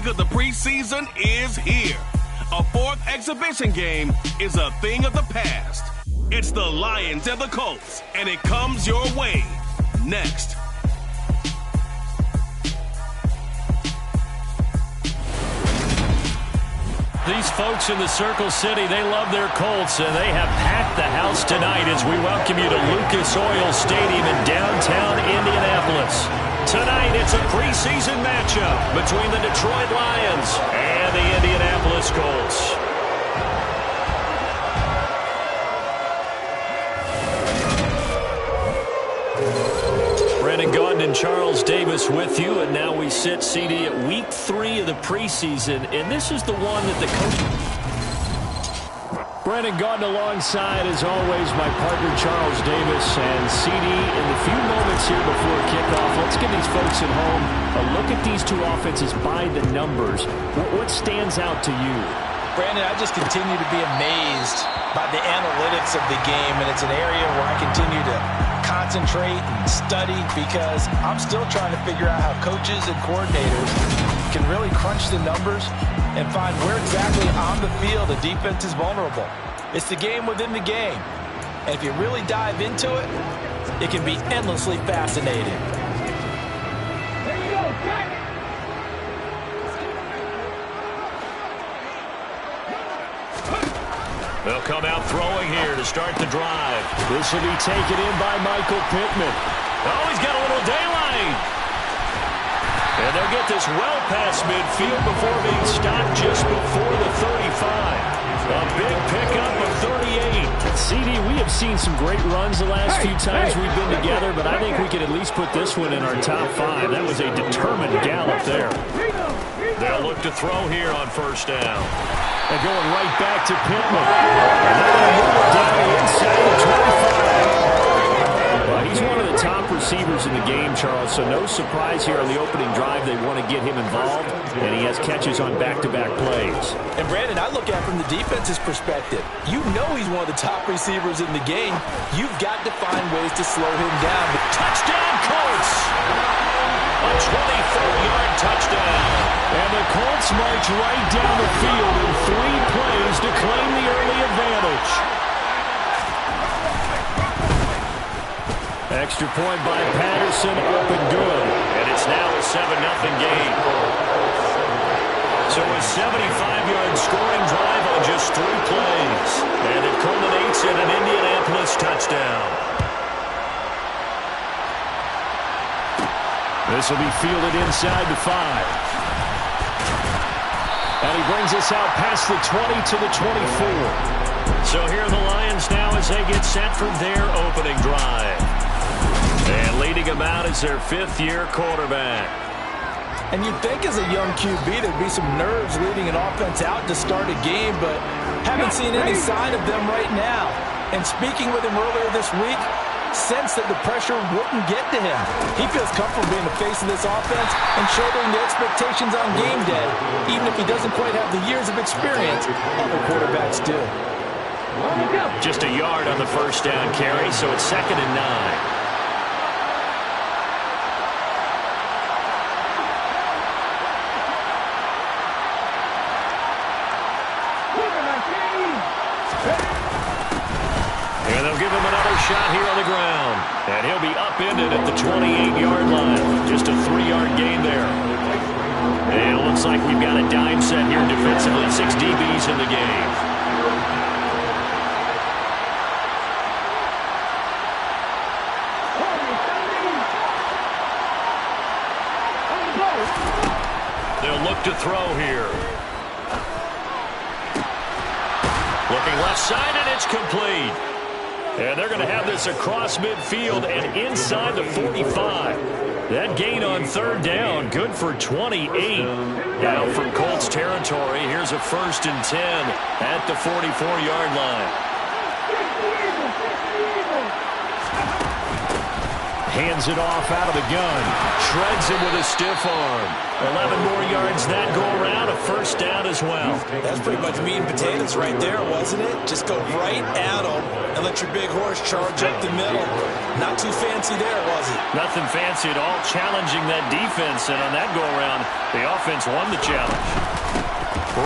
week of the preseason is here. A fourth exhibition game is a thing of the past. It's the Lions and the Colts, and it comes your way next. These folks in the Circle City, they love their Colts, and they have packed the house tonight as we welcome you to Lucas Oil Stadium in downtown Indianapolis. Tonight, it's a preseason matchup between the Detroit Lions and the Indianapolis Colts. Brandon Gaudin and Charles Davis with you, and now we sit, CD, at week 3 of the preseason, and this is the one that the coach... Brandon Gaudin alongside, as always, my partner Charles Davis, and CD, in the few moments here before kickoff, let's give these folks at home a look at these two offenses by the numbers. What stands out to you? Brandon, I just continue to be amazed by the analytics of the game, and it's an area where I continue to concentrate and study because I'm still trying to figure out how coaches and coordinators can really crunch the numbers and find where exactly on the field the defense is vulnerable. It's the game within the game. And if you really dive into it, it can be endlessly fascinating. There you go, Jack. They'll come out throwing here to start the drive. This will be taken in by Michael Pittman. Oh, he's got a little daylight. And they'll get this well past midfield before being stopped just before the 35. A big pickup of 38. CD, we have seen some great runs the last few times we've been together, but I think we can at least put this one in our top 5. That was a determined gallop there. They'll look to throw here on first down. And going right back to Pittman. And they're going to move it down the inside of 25. He's one of the top receivers in the game, Charles, so no surprise here on the opening drive. They want to get him involved, and he has catches on back-to-back plays. And, Brandon, I look at it from the defense's perspective. You know he's one of the top receivers in the game. You've got to find ways to slow him down. Touchdown, Colts! A 24-yard touchdown. And the Colts march right down the field in 3 plays to claim the early advantage. Extra point by Patterson, up and good. And it's now a 7-0 game. So a 75-yard scoring drive on just 3 plays. And it culminates in an Indianapolis touchdown. This will be fielded inside the 5. And he brings us out past the 20 to the 24. So here are the Lions now as they get set for their opening drive. And leading them out is their 5th-year quarterback. And you'd think as a young QB there'd be some nerves leading an offense out to start a game, but haven't seen any sign of them right now. And speaking with him earlier this week, sense that the pressure wouldn't get to him. He feels comfortable being the face of this offense and shouldering the expectations on game day, even if he doesn't quite have the years of experience other quarterbacks do. Just a yard on the first down carry, so it's 2nd and 9. And they'll give him another shot here on the ground. And he'll be upended at the 28-yard line. Just a 3-yard gain there. And it looks like we've got a dime set here defensively. 6 DBs in the game. They'll look to throw here. Looking left side, and it's complete. And they're going to have this across midfield and inside the 45. That gain on 3rd down, good for 28. Now from Colts territory, here's a 1st and 10 at the 44-yard line. Hands it off out of the gun. Shreds him with a stiff arm. 11 more yards that go around. A first down as well. That's pretty much meat and potatoes right there, wasn't it? Just go right at them and let your big horse charge up the middle. Not too fancy there, was it? Nothing fancy at all. Challenging that defense, and on that go-around, the offense won the challenge.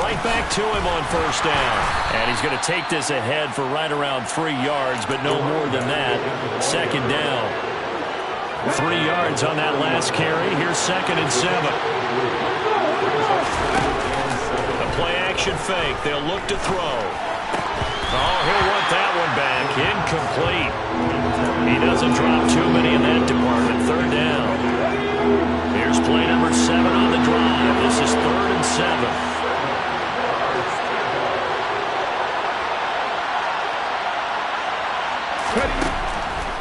Right back to him on first down. And he's going to take this ahead for right around 3 yards, but no more than that. Second down. 3 yards on that last carry. Here's 2nd and 7. A play-action fake. They'll look to throw. Oh, he'll want that one back. Incomplete. He doesn't drop too many in that department. 3rd down. Here's play number 7 on the drive. This is 3rd and 7.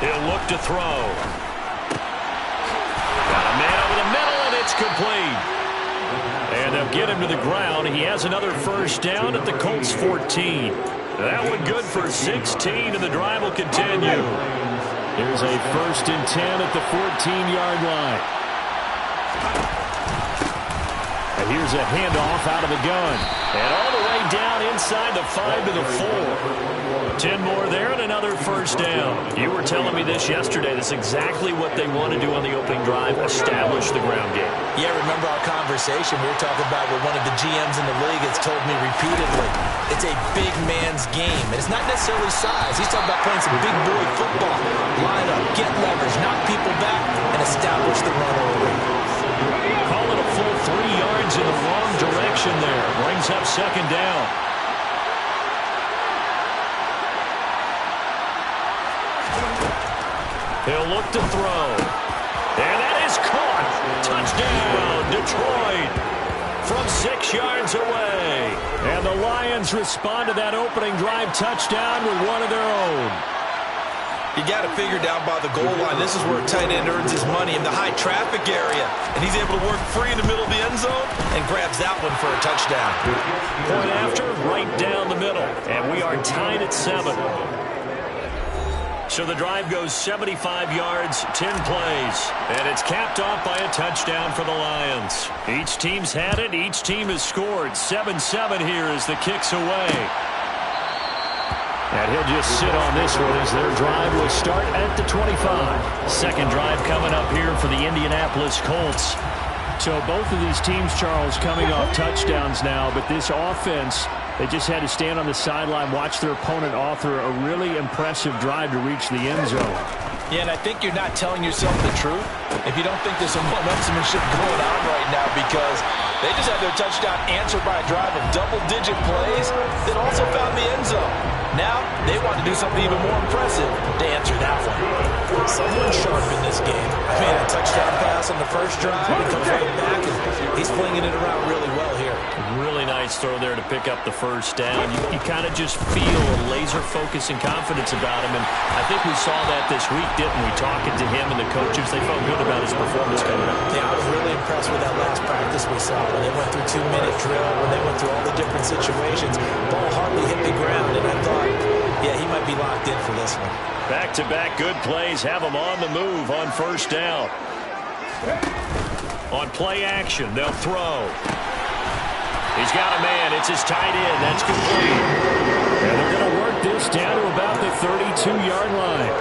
He'll look to throw. Got a man over the middle, and it's complete. And they'll get him to the ground. He has another first down at the Colts 14. That one good for 16, and the drive will continue. Here's a 1st and 10 at the 14-yard line. And here's a handoff out of the gun. And all the way down inside the 5 to the 4. 10 more there and another first down. You were telling me this yesterday. That's exactly what they want to do on the opening drive, establish the ground game. Yeah, remember our conversation? We were talking about what one of the GMs in the league has told me repeatedly. It's a big man's game. And it's not necessarily size. He's talking about playing some big boy football. Line up, get leverage, knock people back, and establish the run early. Call it a full 3 yards in the wrong direction there. Brings up 2nd down. He'll look to throw. And that is caught. Touchdown, Detroit. From 6 yards away. And the Lions respond to that opening drive touchdown with one of their own. You got to figure down by the goal line. This is where a tight end earns his money in the high traffic area. And he's able to work free in the middle of the end zone and grabs that one for a touchdown. Point after, right down the middle. And we are tied at 7. So the drive goes 75 yards, 10 plays. And it's capped off by a touchdown for the Lions. Each team's had it. Each team has scored. 7-7 here as the kick's away. And he'll just sit on this one as their drive will start at the 25. Second drive coming up here for the Indianapolis Colts. So both of these teams, Charles, coming off touchdowns now, but this offense, they just had to stand on the sideline, watch their opponent author a really impressive drive to reach the end zone. Yeah, and I think you're not telling yourself the truth if you don't think there's some one-upsmanship going on right now, because they just had their touchdown answered by a drive of double-digit plays that also found the end zone. Now, they want to do something even more impressive to answer that one. Someone sharp in this game. I mean, a touchdown pass on the first drive, he comes right back, and he's flinging it around really well here. Really nice throw there to pick up the first down. You kind of just feel a laser focus and confidence about him, and I think we saw that this week, didn't we? Talking to him and the coaches, they felt good about his performance coming up. Yeah, I was really impressed with that last practice we saw when they went through 2-minute drill, when they went through all the different situations. Ball hardly hit the ground, and I thought, yeah, he might be locked in for this one. Back-to-back good plays have him on the move on first down. On play action, they'll throw. He's got a man. It's his tight end. That's complete. And they're going to work this down to about the 32-yard line.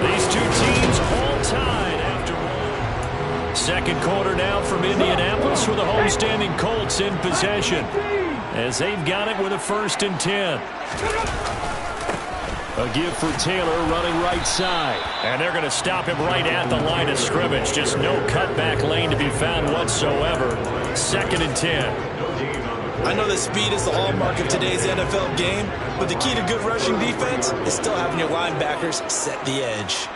These two teams all tied after one. Second quarter now from Indianapolis with the homestanding Colts in possession, as they've got it with a 1st and 10. A give for Taylor running right side. And they're going to stop him right at the line of scrimmage. Just no cutback lane to be found whatsoever. 2nd and 10. I know that speed is the hallmark of today's NFL game, but the key to good rushing defense is still having your linebackers set the edge.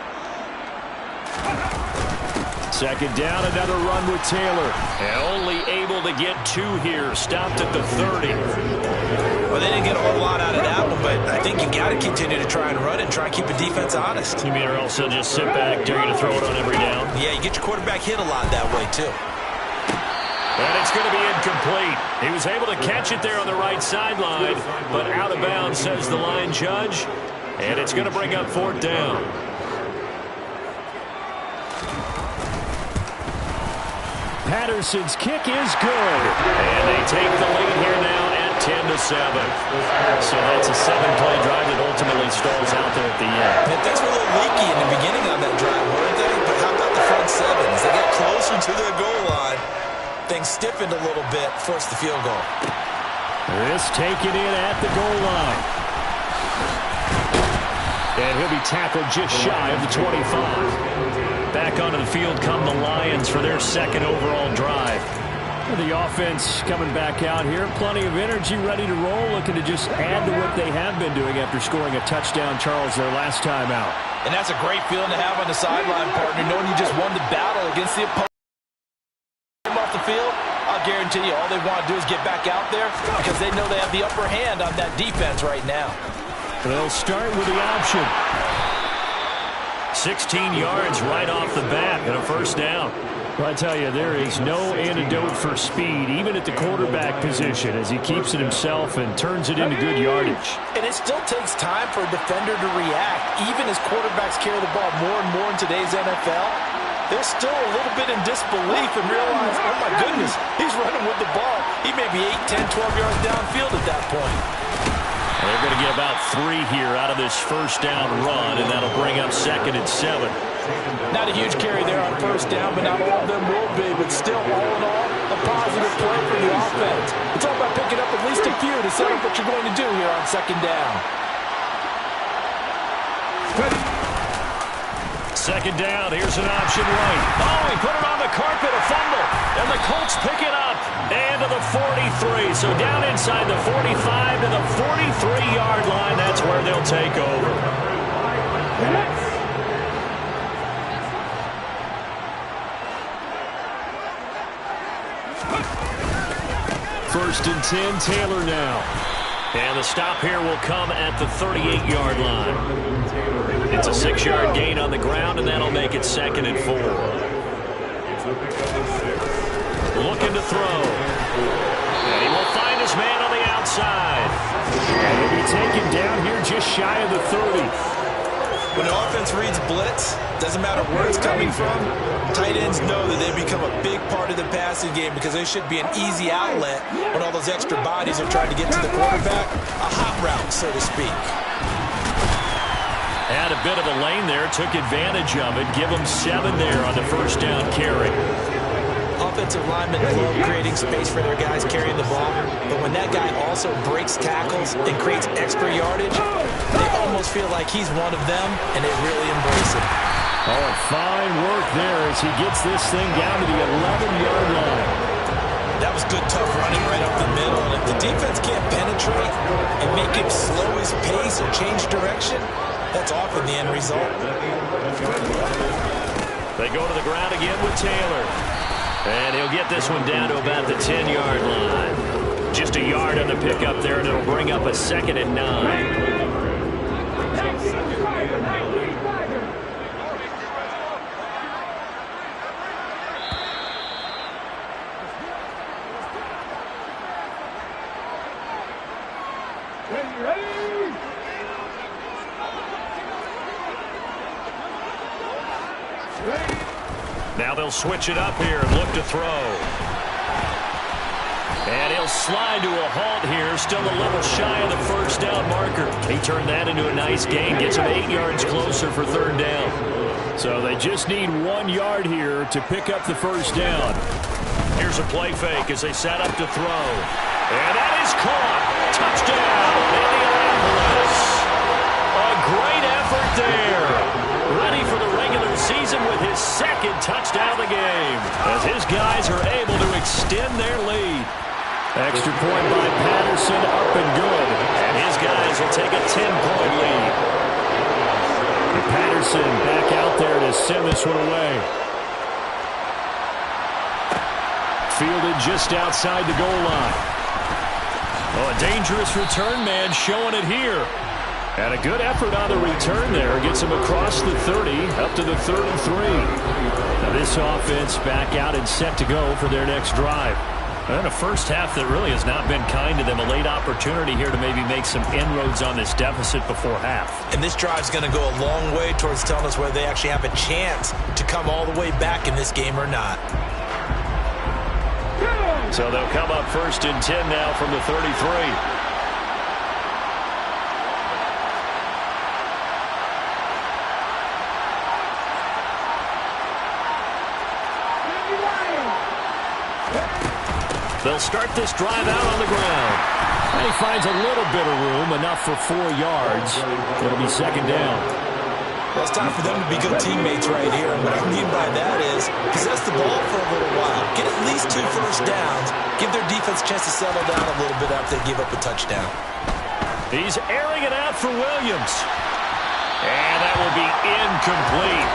Second down, another run with Taylor. And only able to get 2 here. Stopped at the 30. Well, they didn't get a whole lot out of that one, but I think you got to continue to try and run and try and keep the defense honest. You mean or else they'll just sit back, dare you to throw it on every down? Yeah, you get your quarterback hit a lot that way, too. And it's going to be incomplete. He was able to catch it there on the right sideline, but out of bounds, says the line judge. And it's going to bring up 4th down. Patterson's kick is good. And they take the lead here now at 10-7. So that's a 7-play drive that ultimately stalls out there at the end. And things were a little leaky in the beginning on that drive, weren't they? But how about the front seven? As they got closer to their goal line, things stiffened a little bit, forced the field goal. This taken in at the goal line. And he'll be tackled just shy of the 25. Back onto the field come the Lions for their 2nd overall drive. The offense coming back out here. Plenty of energy, ready to roll, looking to just add to what they have been doing after scoring a touchdown, Charles, their last time out. And that's a great feeling to have on the sideline, partner, knowing you just won the battle against the opponent. Off the field, I'll guarantee you all they want to do is get back out there because they know they have the upper hand on that defense right now. They'll start with the option. 16 yards right off the bat and a 1st down. Well, I tell you, there is no antidote for speed, even at the quarterback position, as he keeps it himself and turns it into good yardage. And it still takes time for a defender to react, even as quarterbacks carry the ball more and more in today's NFL. They're still a little bit in disbelief and realize, oh my goodness, he's running with the ball. He may be 8, 10, 12 yards downfield at that point. They're going to get about 3 here out of this 1st down run, and that'll bring up 2nd and 7. Not a huge carry there on 1st down, but not all of them will be. But still, all in all, a positive play for the offense. It's all about picking up at least a few to set up what you're going to do here on 2nd down. 2nd down, here's an option right. Oh, he put it on the carpet, a fumble. And the Colts pick it up. And to the 43. So down inside the 45 to the 43-yard line. That's where they'll take over. 1st and 10, Taylor now. And the stop here will come at the 38-yard line. It's a 6-yard gain on the ground, and that'll make it 2nd and 4. Looking to throw. And he will find his man on the outside. And he'll be taken down here just shy of the 30. When the offense reads blitz, doesn't matter where it's coming from, tight ends know that they become a big part of the passing game because they should be an easy outlet when all those extra bodies are trying to get to the quarterback. A hot route, so to speak. Had a bit of a lane there, took advantage of it. Give them 7 there on the 1st down carry. Offensive linemen love creating space for their guys carrying the ball, but when that guy also breaks tackles and creates extra yardage, they almost feel like he's one of them, and they really embrace it. Oh, fine work there as he gets this thing down to the 11-yard line. That was good, tough running right up the middle, and if the defense can't penetrate and make him slow his pace or change direction, that's often the end result. They go to the ground again with Taylor. And he'll get this one down to about the 10-yard line. Just a yard on the pickup there, and it'll bring up a 2nd and 9. Now they'll switch it up here and look to throw. And he'll slide to a halt here, still a little shy of the 1st down marker. He turned that into a nice gain, gets him 8 yards closer for 3rd down. So they just need 1 yard here to pick up the 1st down. Here's a play fake as they set up to throw. And that is caught. Touchdown, Indianapolis. A great effort there. Ready for the regular season with his 2nd touchdown of the game, as his guys are able to extend their lead. Extra point by Patterson, up and good. And his guys will take a 10-point lead. And Patterson back out there to send this one away. Fielded just outside the goal line. Oh, a dangerous return man showing it here. And a good effort on the return there. Gets him across the 30, up to the 33. Now this offense back out and set to go for their next drive. And a first half that really has not been kind to them. A late opportunity here to maybe make some inroads on this deficit before half. And this drive's going to go a long way towards telling us whether they actually have a chance to come all the way back in this game or not. So they'll come up 1st and 10 now from the 33. They'll start this drive out on the ground. And he finds a little bit of room, enough for 4 yards. It'll be 2nd down. Well, it's time for them to be good teammates right here. And what I mean by that is possess the ball for a little while. Get at least 2 first downs. Give their defense a chance to settle down a little bit after they give up a touchdown. He's airing it out for Williams. And that will be incomplete.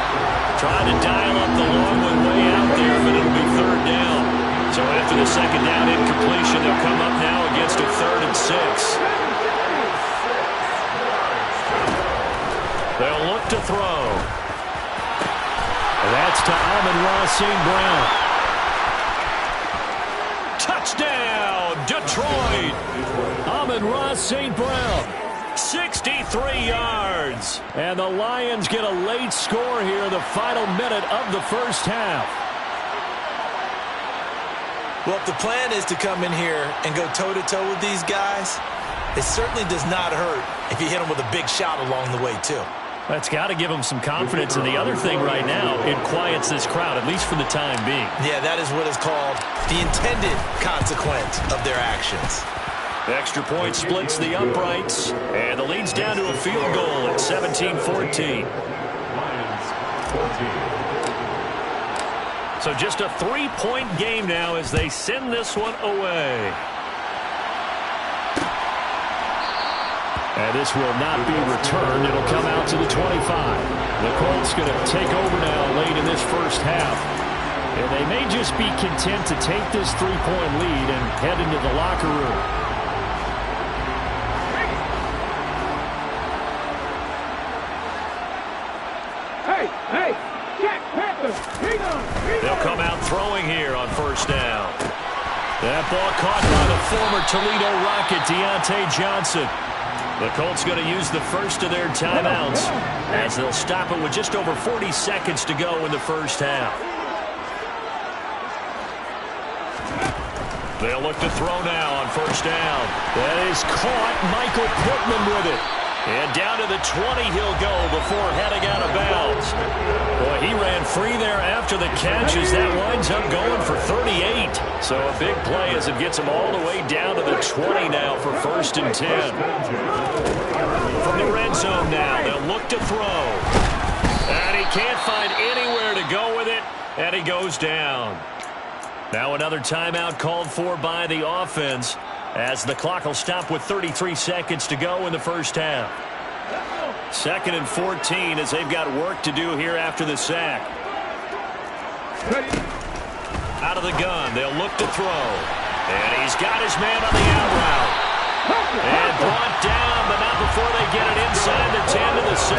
Trying to dial up the long one way out there, but it'll be 3rd down. So after the 2nd down incompletion, they'll come up now against a 3rd and 6. They'll look to throw. That's to Amon-Ra St. Brown. Touchdown, Detroit! Amon-Ra St. Brown, 63 yards. And the Lions get a late score here in the final minute of the first half. Well, if the plan is to come in here and go toe-to-toe with these guys, it certainly does not hurt if you hit them with a big shot along the way, too. That's got to give them some confidence. And the other thing right now, it quiets this crowd, at least for the time being. Yeah, that is what is called the intended consequence of their actions. The extra point splits the uprights, and the lead's down to a field goal at 17-14. So just a 3-point game now as they send this one away. And this will not be returned. It'll come out to the 25. The Colts going to take over now late in this first half. And they may just be content to take this 3-point lead and head into the locker room. They'll come out throwing here on 1st down. That ball caught by the former Toledo Rocket, Deontay Johnson. The Colts going to use the first of their timeouts as they'll stop it with just over 40 seconds to go in the first half. They'll look to throw now on 1st down. That is caught. Michael Pittman with it. And down to the 20 he'll go before heading out of bounds. Boy, he ran free there after the catches. That winds up going for 38. So a big play as it gets him all the way down to the 20 now for 1st and 10. From the red zone now, they'll look to throw. And he can't find anywhere to go with it, and he goes down. Now another timeout called for by the offense, as the clock will stop with 33 seconds to go in the first half. 2nd and 14 as they've got work to do here after the sack. Out of the gun, they'll look to throw. And he's got his man on the out route. And brought down, but not before they get it inside the 10 to the 7.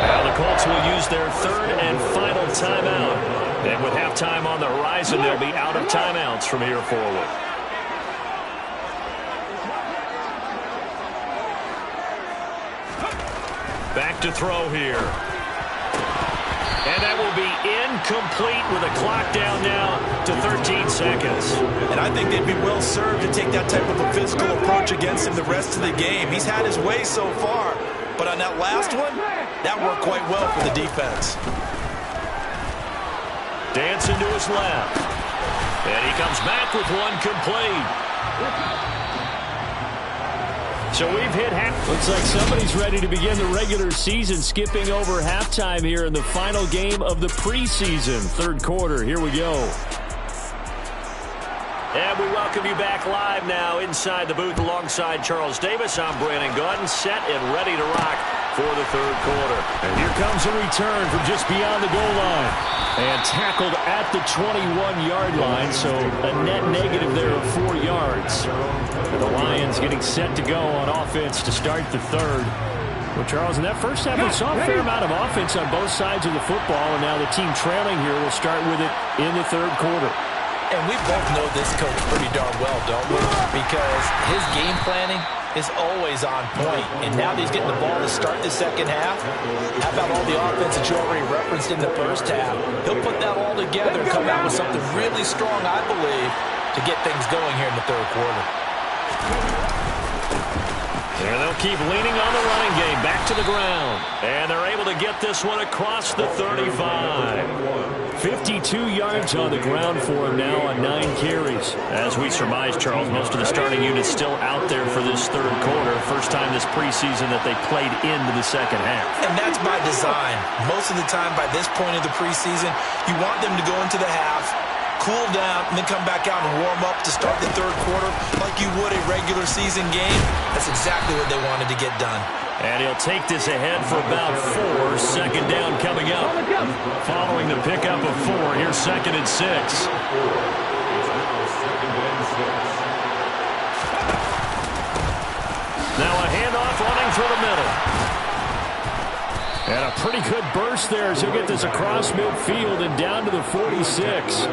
Now the Colts will use their 3rd and final timeout. And with halftime on the horizon, they'll be out of timeouts from here forward. Back to throw here. And that will be incomplete with a clock down now to 13 seconds. And I think they'd be well served to take that type of a physical approach against him the rest of the game. He's had his way so far. But on that last one, that worked quite well for the defense. Dancing to his left. And he comes back with one complete. So we've hit half. Looks like somebody's ready to begin the regular season, skipping over halftime here in the final game of the preseason. 3rd quarter. Here we go. And we welcome you back live now inside the booth alongside Charles Davis. I'm Brandon Gordon, set and ready to rock for the 3rd quarter. And here comes a return from just beyond the goal line. And tackled at the 21-yard line, so a net negative there of 4 yards. And the Lions getting set to go on offense to start the 3rd. Well, Charles, in that first half, we saw a fair amount of offense on both sides of the football, and now the team trailing here will start with it in the 3rd quarter. And we both know this coach pretty darn well, don't we? Because his game planning is always on point. And now that he's getting the ball to start the second half, how about all the offense that you already referenced in the first half? He'll put that all together and come out with something really strong, I believe, to get things going here in the third quarter. And they'll keep leaning on the running game. Back to the ground. And they're able to get this one across the 35. 52 yards on the ground for him now on 9 carries. As we surmise, Charles, most of the starting unit's still out there for this third quarter. First time this preseason that they played into the second half. And that's by design. Most of the time by this point of the preseason, you want them to go into the half, cool down, and then come back out and warm up to start the third quarter like you would a regular season game. That's exactly what they wanted to get done. And he'll take this ahead for about 4. Second down coming up. Following the pickup of 4, here's 2nd and 6. Now a handoff running through the middle. And a pretty good burst there as he'll get this across midfield and down to the 46.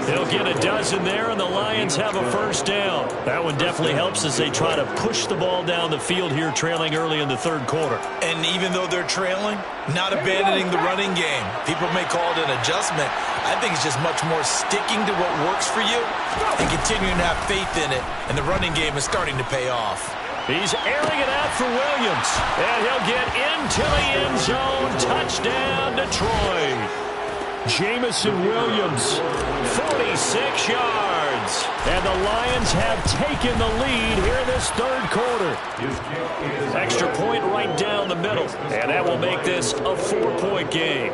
He'll get a dozen there, and the Lions have a first down. That one definitely helps as they try to push the ball down the field here, trailing early in the third quarter. And even though they're trailing, not abandoning the running game. People may call it an adjustment. I think it's just much more sticking to what works for you and continuing to have faith in it. And the running game is starting to pay off. He's airing it out for Williams. And he'll get into the end zone. Touchdown, Detroit. Jamison Williams, 46 yards. And the Lions have taken the lead here in this third quarter. Extra point right down the middle. And that will make this a 4-point game.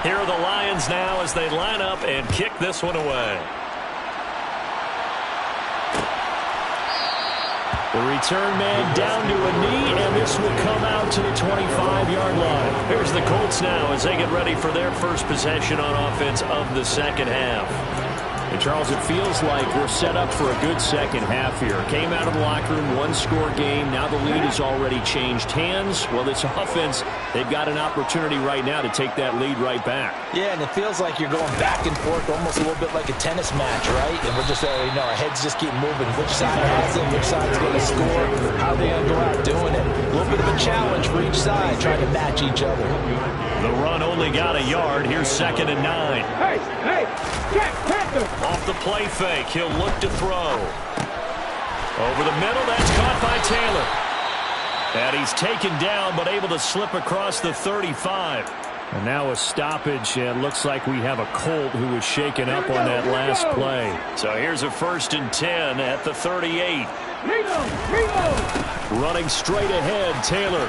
Here are the Lions now as they line up and kick this one away. The return man down to a knee, and this will come out to the 25-yard line. Here's the Colts now as they get ready for their first possession on offense of the second half. And Charles, it feels like we're set up for a good second half here. Came out of the locker room, one-score game. Now the lead has already changed hands. Well, this offense, they've got an opportunity right now to take that lead right back. Yeah, and it feels like you're going back and forth almost a little bit like a tennis match, right? And we're just already know our heads just keep moving. Which side has it? Which side's going to score? How are they going to go out doing it? A little bit of a challenge for each side, trying to match each other. The run only got a yard. Here's 2nd and 9. Hey, Jack Panther! Off the play fake, he'll look to throw. Over the middle, that's caught by Taylor. And he's taken down, but able to slip across the 35. And now a stoppage, and looks like we have a Colt who was shaken up on that last play. So here's a 1st and 10 at the 38. Running straight ahead, Taylor.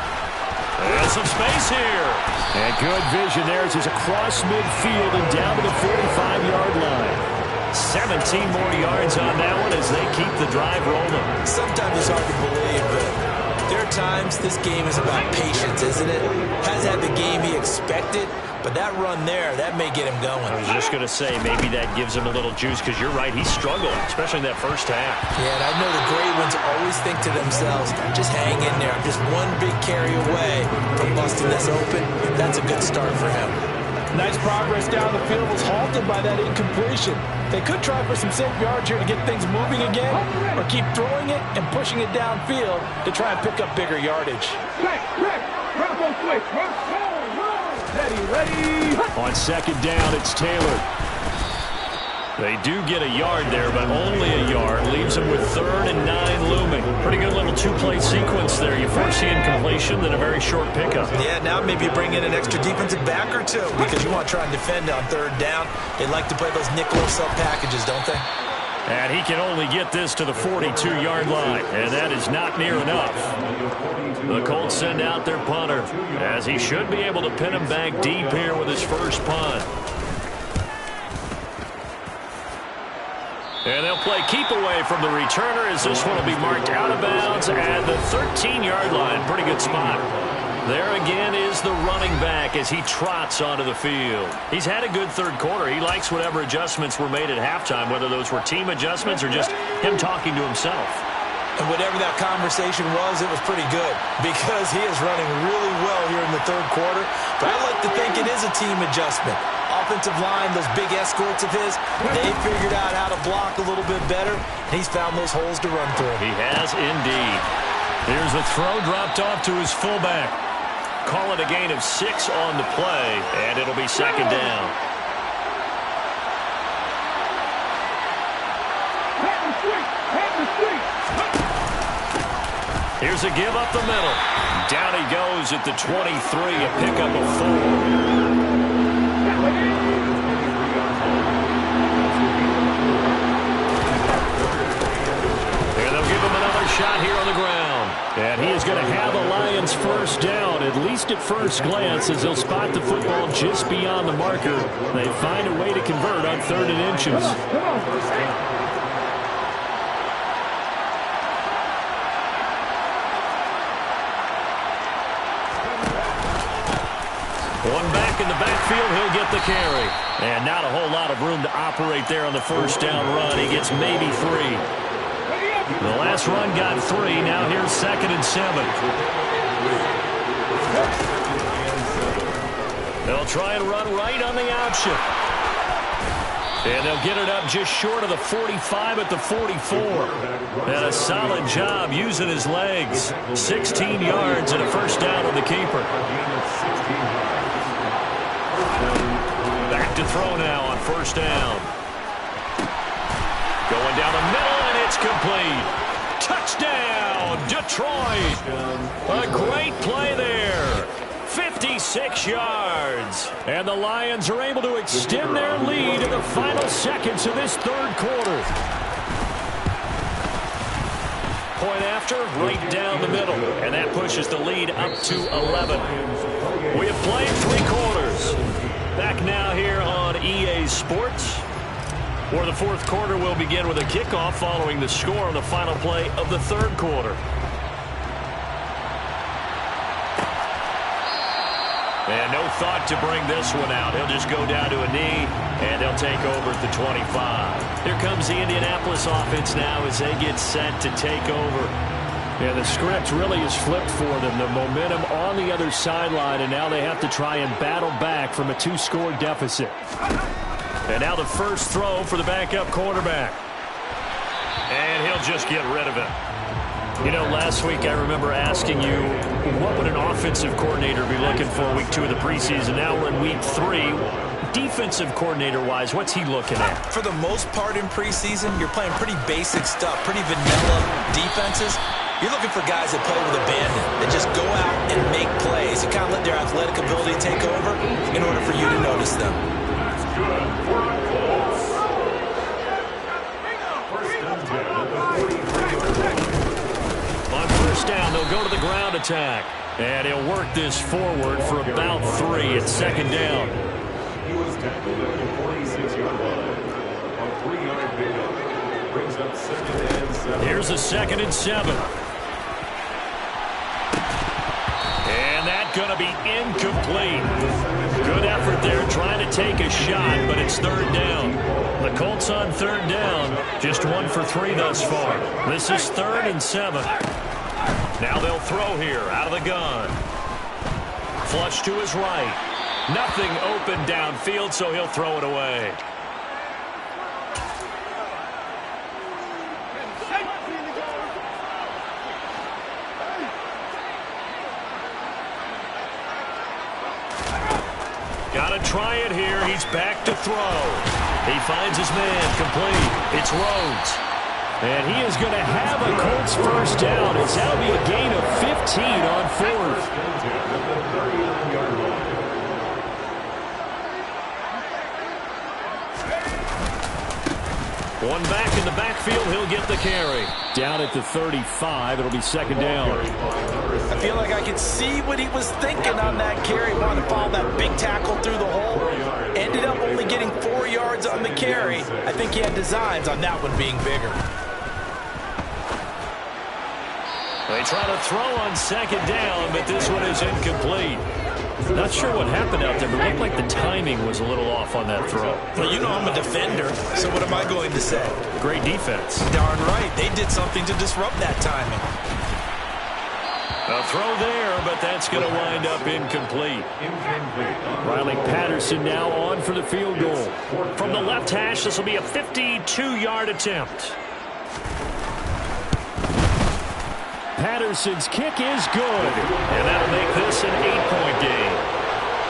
And some space here. And good vision there as he's across midfield and down to the 45-yard line. 17 more yards on that one as they keep the drive rolling. Sometimes it's hard to believe, but there are times this game is about patience, isn't it? Hasn't had the game he expected, but that run there, that may get him going. I was just going to say, maybe that gives him a little juice because you're right, he struggled, especially in that first half. Yeah, and I know the great ones always think to themselves, just hang in there. I'm just one big carry away from busting this open. That's a good start for him. Nice progress down the field was halted by that incompletion. They could try for some safe yards here to get things moving again, or keep throwing it and pushing it downfield to try and pick up bigger yardage. Bravo switch. Ready. On 2nd down, it's Taylor. They do get a yard there, but only a yard. Leaves them with 3rd and 9 looming. Pretty good little 2-play sequence there. You first see incompletion, then a very short pickup. Yeah, now maybe you bring in an extra defensive back or two because you want to try and defend on 3rd down. They like to play those nickel sub packages, don't they? And he can only get this to the 42-yard line, and that is not near enough. The Colts send out their punter, as he should be able to pin him back deep here with his first punt. And they'll play keep away from the returner as this one will be marked out of bounds at the 13-yard line. Pretty good spot. There again is the running back as he trots onto the field. He's had a good third quarter. He likes whatever adjustments were made at halftime, whether those were team adjustments or just him talking to himself. And whatever that conversation was, it was pretty good because he is running really well here in the third quarter. But I like to think it is a team adjustment. offensive line, those big escorts of his, they figured out how to block a little bit better. He's found those holes to run through. He has indeed. Here's a throw dropped off to his fullback. Call it a gain of 6 on the play, and it'll be second down. Here's a give up the middle. Down he goes at the 23, a pickup of 4. And they'll give him another shot here on the ground. And he is going to have a Lions first down, at least at first glance, as they'll spot the football just beyond the marker. They find a way to convert on 3rd and inches. One back in the backfield, he'll get the carry. And not a whole lot of room to operate there on the first down run. He gets maybe 3. The last run got 3. Now here's 2nd and 7. They'll try and run right on the option. And they'll get it up just short of the 45 at the 44. And a solid job using his legs. 16 yards and a first down on the keeper. Back to throw now on first down. Going down the middle, and it's complete. Touchdown, Detroit. A great play there. 56 yards. And the Lions are able to extend their lead in the final seconds of this 3rd quarter. Point after, right down the middle. And that pushes the lead up to 11. We have played 3 quarters. Back now here on EA Sports, where the 4th quarter will begin with a kickoff following the score on the final play of the 3rd quarter. And no thought to bring this one out. He'll just go down to a knee, and they'll take over at the 25. Here comes the Indianapolis offense now as they get set to take over. Yeah, the script really is flipped for them. The momentum on the other sideline, and now they have to try and battle back from a 2-score deficit. And now the first throw for the backup quarterback. And he'll just get rid of it. You know, last week I remember asking you, what would an offensive coordinator be looking for week 2 of the preseason? Now we're in week 3. Defensive coordinator-wise, what's he looking at? For the most part in preseason, you're playing pretty basic stuff, pretty vanilla defenses. You're looking for guys that play with abandon, that just go out and make plays and kind of let their athletic ability take over in order for you to notice them. On first down, they'll go to the ground attack. And he'll work this forward for about 3 at 2nd down. He was tackled at the 46-yard line. A 3-yard pickup brings up 2nd and 7. Here's a 2nd and 7. And that's going to be incomplete. Good effort there trying to take a shot, but it's 3rd down. The Colts on 3rd down, just 1 for 3 thus far. This is 3rd and 7. Now they'll throw here out of the gun. Flush to his right. Nothing open downfield, so he'll throw it away. Got to try it here. He's back to throw. He finds his man complete. It's Rhodes. And he is going to have a Colts first down. It's that'll be a gain of 15 on 4th. One back in the backfield, he'll get the carry. Down at the 35, it'll be 2nd down. I feel like I can see what he was thinking on that carry. Wanted to follow that big tackle through the hole. Ended up only getting 4 yards on the carry. I think he had designs on that one being bigger. They try to throw on 2nd down, but this one is incomplete. Not sure what happened out there, but it looked like the timing was a little off on that throw. Well, you know I'm a defender, so what am I going to say? Great defense. Darn right. They did something to disrupt that timing. A throw there, but that's going to wind up incomplete. Riley Patterson now on for the field goal. From the left hash, this will be a 52-yard attempt. Patterson's kick is good, and that'll make this an 8-point game.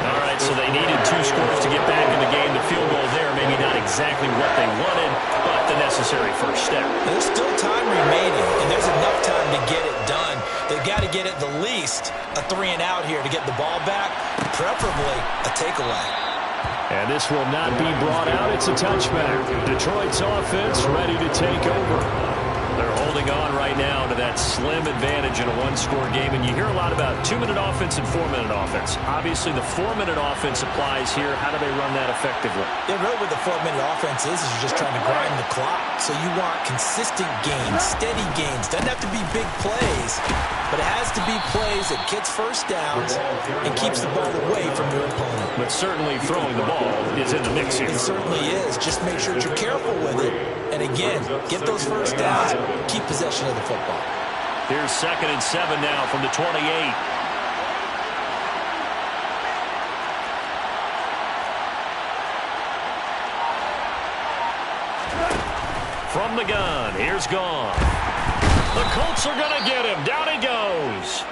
All right, so they needed 2 scores to get back in the game. The field goal there, maybe not exactly what they wanted, but the necessary first step. There's still time remaining, and there's enough time to get it done. They've got to get at the least a 3-and-out here to get the ball back, preferably a takeaway. And this will not be brought out. It's a touchback. Detroit's offense ready to take over. They're holding on right now to that slim advantage in a 1-score game. And you hear a lot about 2-minute offense and 4-minute offense. Obviously, the 4-minute offense applies here. How do they run that effectively? Yeah, really what the 4-minute offense is you're just trying to grind the clock. So you want consistent gains, steady gains. Doesn't have to be big plays, but it has to be plays that gets first downs and keeps the ball away from your opponent. But certainly throwing the ball is in the mix here. It certainly is. Just make sure that you're careful with it. And again, get those first downs, keep possession of the football. Here's 2nd and 7 now from the 28. From the gun, here's Gone. The Colts are going to get him. Down he goes.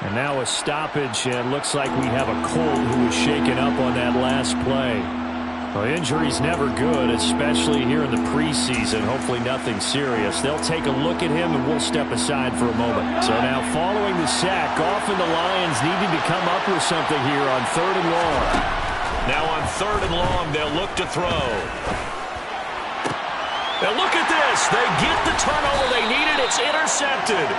And now a stoppage, and looks like we have a Colt who was shaken up on that last play. Well, injury's never good, especially here in the preseason. Hopefully nothing serious. They'll take a look at him, and we'll step aside for a moment. So now following the sack, often the Lions needing to come up with something here on 3rd and long. Now on 3rd and long, they'll look to throw. Now look at this. They get the turnover they needed. It's intercepted.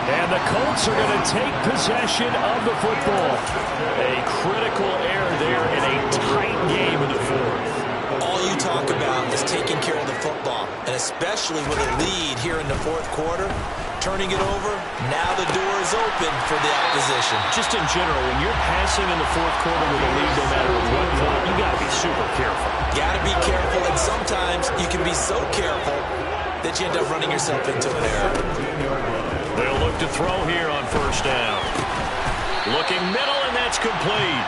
And the Colts are going to take possession of the football. A critical error there in a tight game in the 4th. All you talk about is taking care of the football, and especially with a lead here in the 4th quarter. Turning it over, now the door is open for the opposition. Just in general, when you're passing in the 4th quarter with a lead, no matter what point, you got to be super careful. Got to be careful, and sometimes you can be so careful that you end up running yourself into an error. They'll look to throw here on 1st down. Looking middle, and that's complete.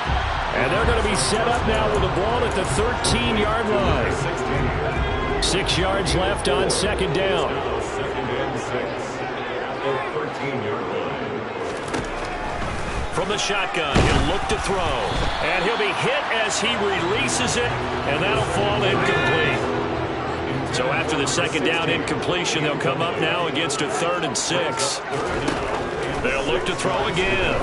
And they're going to be set up now with the ball at the 13-yard line. 6 yards left on 2nd down. 2nd and 6. 13-yard line. From the shotgun, he'll look to throw. And he'll be hit as he releases it, and that'll fall incomplete. So after the 2nd down incompletion, they'll come up now against a 3rd and 6. They'll look to throw again.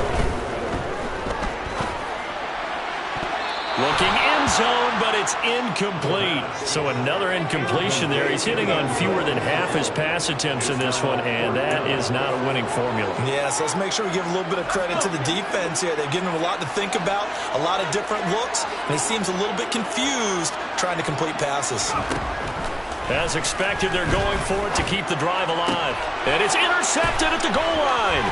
Looking end zone, but it's incomplete. So another incompletion there. He's hitting on fewer than half his pass attempts in this one, and that is not a winning formula. Yeah, so let's make sure we give a little bit of credit to the defense here. They've given him a lot to think about, a lot of different looks, and he seems a little bit confused trying to complete passes. As expected, they're going for it to keep the drive alive. And it's intercepted at the goal line.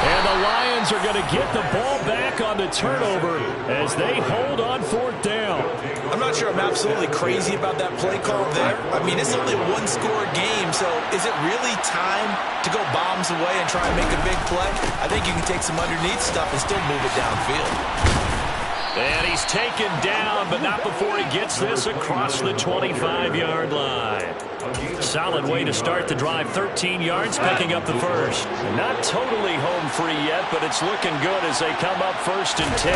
And the Lions are going to get the ball back on the turnover as they hold on 4th down. I'm not sure I'm absolutely crazy about that play call there. I mean, it's only a 1-score game, so is it really time to go bombs away and try and make a big play? I think you can take some underneath stuff and still move it downfield. And he's taken down, but not before he gets this across the 25-yard line. Solid way to start the drive. 13 yards, picking up the first. Not totally home free yet, but it's looking good as they come up 1st and 10.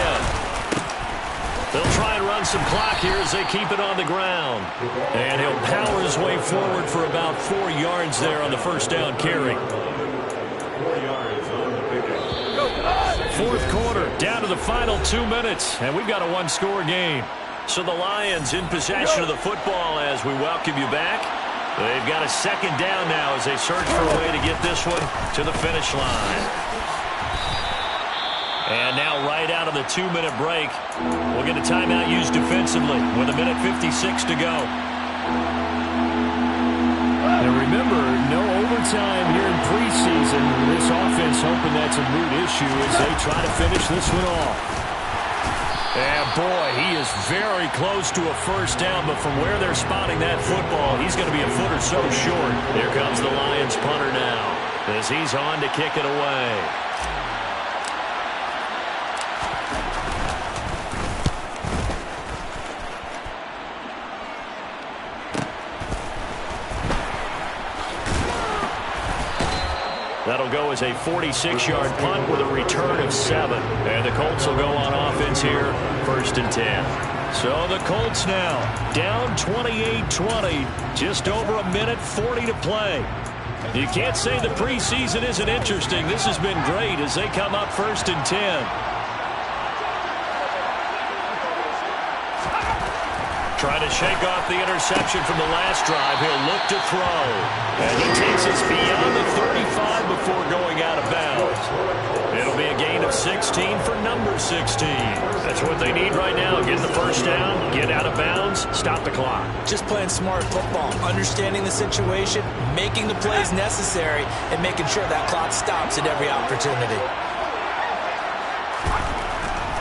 They'll try and run some clock here as they keep it on the ground. And he'll power his way forward for about 4 yards there on the 1st down carry. 4 yards on the pickup. 4th quarter, down to the final 2 minutes, and we've got a 1-score game. So the Lions in possession of the football as we welcome you back. They've got a 2nd down now as they search for a way to get this one to the finish line. And now right out of the 2-minute break, we'll get a timeout used defensively with 1:56 to go. And remember, no overtime here in preseason. This offense hoping that's a moot issue as they try to finish this one off. And boy, he is very close to a 1st down, but from where they're spotting that football, he's going to be a foot or so short. Here comes the Lions punter now. as he's on to kick it away. That'll go as a 46-yard punt with a return of 7. And the Colts will go on offense here, 1st and 10. So the Colts now down 28-20, just over a minute 40 to play. You can't say the preseason isn't interesting. This has been great as they come up 1st and 10. Trying to shake off the interception from the last drive. He'll look to throw. And he takes us beyond the 35 before going out of bounds. It'll be a gain of 16 for number 16. That's what they need right now. Get the first down, get out of bounds, stop the clock. Just playing smart football, understanding the situation, making the plays necessary, and making sure that clock stops at every opportunity.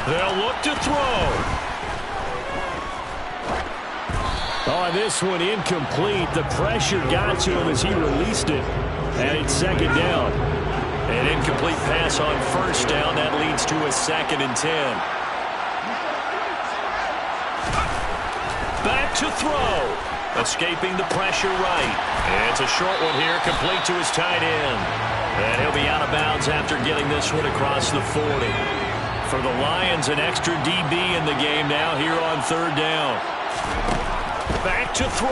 They'll look to throw. Oh, this one incomplete. The pressure got to him as he released it. And it's 2nd down. An incomplete pass on 1st down. That leads to a 2nd and 10. Back to throw. Escaping the pressure right. And it's a short one here, complete to his tight end. And he'll be out of bounds after getting this one across the 40. For the Lions, an extra DB in the game now here on 3rd down. Back to throw.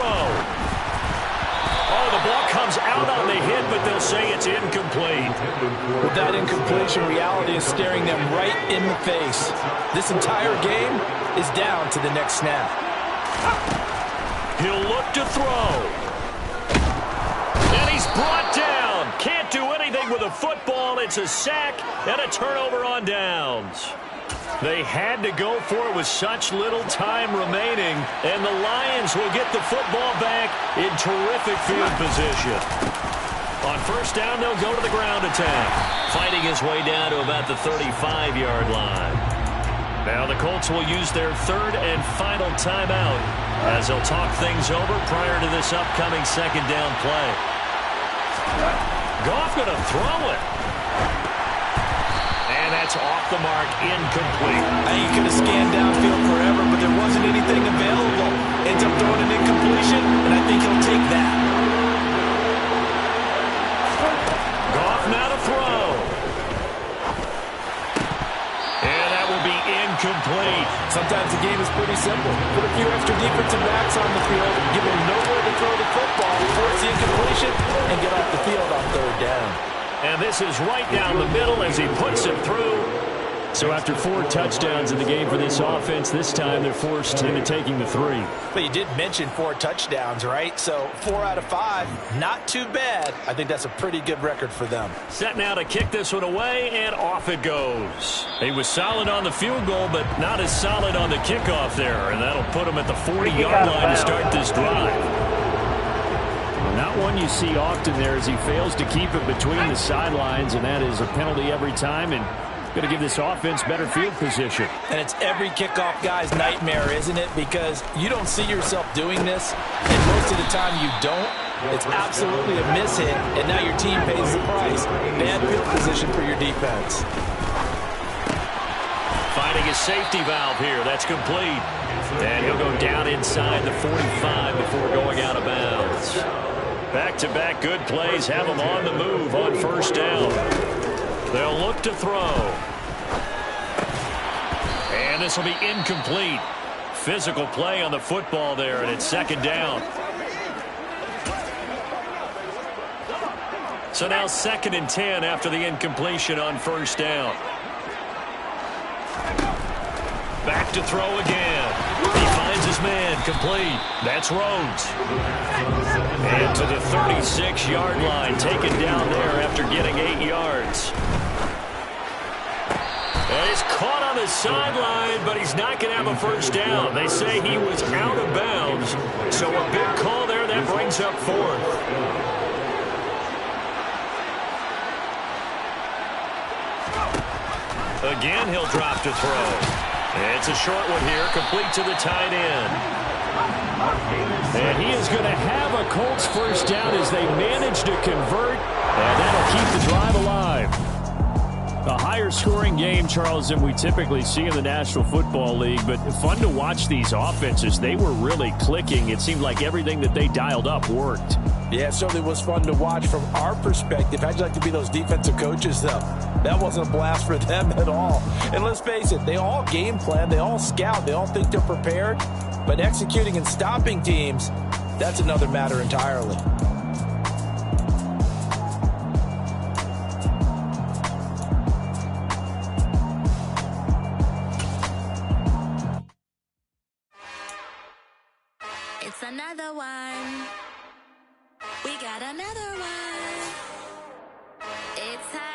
Oh, the ball comes out on the hit, but they'll say it's incomplete. With that incompletion, reality is staring them right in the face. This entire game is down to the next snap. He'll look to throw. And he's brought down. Can't do anything with a football. It's a sack and a turnover on downs. They had to go for it with such little time remaining, and the Lions will get the football back in terrific field position. On 1st down, they'll go to the ground attack, fighting his way down to about the 35-yard line. Now the Colts will use their 3rd and final timeout as they'll talk things over prior to this upcoming 2nd down play. Goff going to throw it. And that's off the mark, incomplete. You could have scanned downfield forever, but there wasn't anything available. Ends up throwing an incompletion, and I think he'll take that. Goff now to throw. And that will be incomplete. Sometimes the game is pretty simple. Put a few extra defensive backs on the field, give them nowhere to throw the football, force the incompletion, and get off the field on 3rd down. And this is right down the middle as he puts it through. So after 4 touchdowns in the game for this offense, this time they're forced into taking the 3. But you did mention 4 touchdowns, right? So 4 out of 5, not too bad. I think that's a pretty good record for them. Set now to kick this one away, and off it goes. He was solid on the field goal, but not as solid on the kickoff there. And that'll put him at the 40-yard line to start this drive. Not one you see often there as he fails to keep it between the sidelines, and that is a penalty every time, and going to give this offense better field position. And it's every kickoff guy's nightmare, isn't it? Because you don't see yourself doing this, and most of the time you don't. It's absolutely a mishit, and now your team pays the price. Bad field position for your defense. Finding a safety valve here. That's complete. And he'll go down inside the 45 before going out of bounds. Back-to-back good plays have them on the move on 1st down. They'll look to throw. And this will be incomplete. Physical play on the football there, and it's 2nd down. So now 2nd and 10 after the incompletion on 1st down. Back to throw again. He finds his man, complete. That's Rhodes. And to the 36-yard line, taken down there after getting 8 yards. And he's caught on the sideline, but he's not going to have a 1st down. They say he was out of bounds, so a big call there that brings up 4th. Again, he'll drop to throw. It's a short one here, complete to the tight end. And he is going to have a Colts first down as they manage to convert, and that'll keep the drive alive. A higher scoring game, Charles, than we typically see in the National Football League, but fun to watch these offenses. They were really clicking. It seemed like everything that they dialed up worked. Yeah, it certainly was fun to watch from our perspective. How'd you like to be those defensive coaches, though? That wasn't a blast for them at all. And let's face it, they all game plan, they all scout, they all think they're prepared. But executing and stopping teams, that's another matter entirely. It's another one. We got another one.